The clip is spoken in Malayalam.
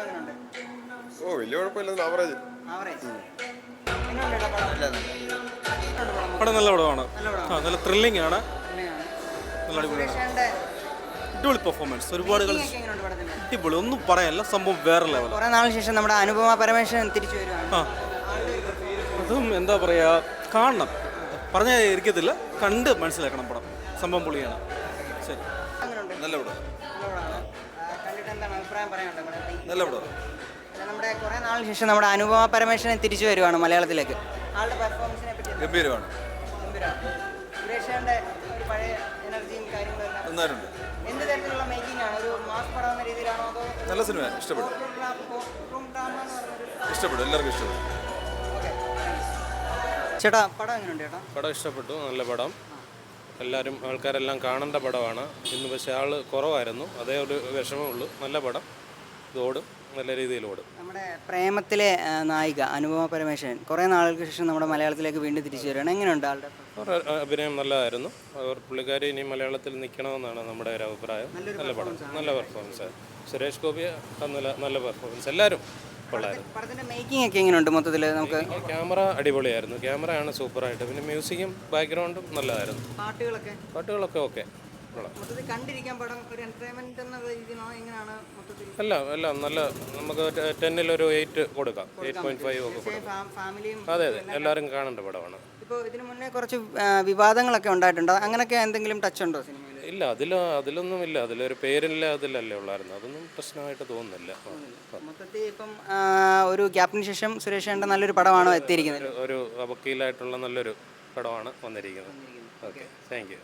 എങ്ങനെയുണ്ട്? ഓ വലിയ കുഴപ്പമില്ല, ആവറേജ്. ആവറേജ്. എങ്ങനെയുണ്ട് ഏട്ടാ പടം? പടം നല്ല പടമാണ്. നല്ല പടമാണ്. നല്ല ത്രില്ലിംഗ് ആണ്. എങ്ങനെയാണ്? നല്ല അടിപൊളിയാണ്. സുരേഷേട്ടൻ്റെ അടിപൊളി പെർഫോമൻസ്. ഒരുപാട് making ഒക്കെ എങ്ങനെയുണ്ട് പടത്തിന്റെ? അടിപൊളി, ഒന്നും പറയാനില്ല. സംഭവം വേറെ ലെവൽ. കുറെ നാളിന് ശേഷം നമ്മുടെ അനുപമ പരമേശ്വരൻ തിരിച്ചു വരുവാണ്. ആ, അതും എന്താ പറയുക, കാണണം. പറഞ്ഞാൽ ഇരിക്കത്തില്ല, കണ്ട് മനസ്സിലാക്കണം പടം. സംഭവം പൊളിയാണ്. ശരി. എങ്ങനെയുണ്ട്? നല്ല പടം. നല്ല പടമാണ്. കണ്ടിട്ട് എന്താണ് അഭിപ്രായം പറയാനുണ്ട് നമ്മുടെ നല്ല പടം. നമ്മുടെ കുറെ നാളിന് ശേഷം നമ്മുടെ അനുപമ പരമേശ്വരൻ തിരിച്ചു വരുവാണ് മലയാളത്തിലേക്ക്. ആളുടെ പെർഫോമൻസിനെ പറ്റി ഗംഭീരമാണ്. സുരേഷേട്ടൻ്റെ ഒരു പഴയ എനർജിയും കാര്യങ്ങളും നന്നായിട്ടുണ്ട്. എന്ത് തരത്തിലുള്ള മേക്കിംഗ് ആണ്? ഒരു മാസ് പടം എന്ന രീതിയിലാണോ അതോ നല്ല സിനിമ, ഇഷ്ടപ്പെട്ടു. ഇഷ്ടപ്പെട്ടു, എല്ലാവർക്കും ഇഷ്ടപ്പെട്ടു. ചേട്ടാ പടം എങ്ങനെയുണ്ട് ചേട്ടാ? പടം ഇഷ്ടപ്പെട്ടു, നല്ല പടം. ആൾക്കാരെല്ലാം കാണേണ്ട പടമാണ്. ഇന്ന് പക്ഷേ ആൾ കുറവായിരുന്നു, അതേ ഒരു വിഷമമേ ഉള്ളൂ. നല്ല പടം, ഇത് ഓടും, നല്ല രീതിയിൽ ഓടും. നമ്മുടെ പ്രേമത്തിലെ നായിക അനുപമ പരമേശ്വരൻ കുറേ നാളുകൾക്ക് ശേഷം നമ്മുടെ മലയാളത്തിലേക്ക് വീണ്ടും തിരിച്ചു വരികയാണ്. എങ്ങനെയുണ്ട് ആളുടെ അഭിനയം നല്ലതായിരുന്നു. പുള്ളിക്കാരി ഇനി മലയാളത്തിൽ നിൽക്കണമെന്നാണ് നമ്മുടെ ഒരു അഭിപ്രായം. നല്ല പടം, നല്ല പെർഫോമൻസ്. സുരേഷ് ഗോപി നല്ല പെർഫോമൻസ്, എല്ലാവരും കൊള്ളായിരുന്നു. പടത്തിന്റെ മേക്കിംഗ് ഒക്കെ എങ്ങനെയുണ്ട് മൊത്തത്തിൽ? നമുക്ക് ക്യാമറ അടിപൊളിയായിരുന്നു, ക്യാമറയാണ് സൂപ്പറായിട്ട്. പിന്നെ മ്യൂസിക്കും ബാക്ക്ഗ്രൗണ്ടും നല്ലതായിരുന്നു. പാട്ടുകളൊക്കെ ഓക്കെ. മൊത്തത്തിൽ കണ്ടിരിക്കാൻ പടം ഒരു എന്റർടൈൻമെന്റ് എന്ന രീതിയിലാണോ എങ്ങനെയാണ് മൊത്തത്തിൽ? അല്ല നല്ല, നമുക്ക് 10-ൽ ഒരു 8 കൊടുക്കാം, 8.5 ഒക്കെ കൊടുക്കാം. ഫാമിലിയും അതെ, എല്ലാവരും കാണേണ്ട പടമാണ്. ഇപ്പോൾ ഇതിനു മുന്നേ കുറച്ച് വിവാദങ്ങളൊക്കെ ഉണ്ടായിട്ടുണ്ട്. അങ്ങനെയൊക്കെ എന്തെങ്കിലും ടച്ച് ഉണ്ടോ സിനിമയിൽ? ഇല്ല, അതിലൊന്നും ഇല്ല. അതിലൊരു പേരില്ല, അതിലല്ലേ ഉള്ളായിരുന്നു. അതൊന്നും പ്രശ്നമായിട്ട് തോന്നുന്നില്ല. മൊത്തത്തിൽ ഇപ്പം ഒരു ഗ്യാപ്പിന് ശേഷം സുരേഷേട്ടൻ നല്ലൊരു പടമാണോ എത്തിയിരിക്കുന്നത്? ഒരു വക്കീലായിട്ടുള്ള നല്ലൊരു പടമാണ് വന്നിരിക്കുന്നത്. Okay, thank you.